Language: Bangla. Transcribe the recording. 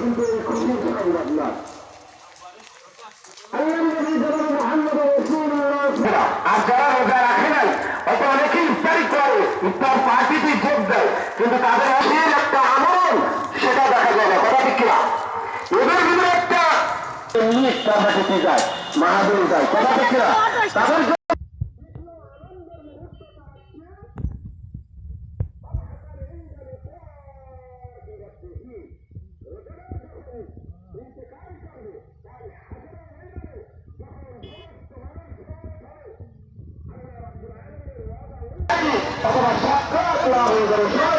কিন্তু এই খুশির সংবাদ না। আর যারা রোজা রাখে নাই হয়তো অনেকে ইফতারি করে, ইফতার পার্টিতে যোগ দেয়, কিন্তু তাদের অধীন একটা আমল সেটা দেখা যায় না। কথা ঠিক কিনা? এদের ভিতরে একটা ইফতার পার্টিতে যায়, মাহাবীর যায়। কথা ঠিক কিনা? তাদের অথবা সাক্ষাৎ লাভ হয়ে যাবে।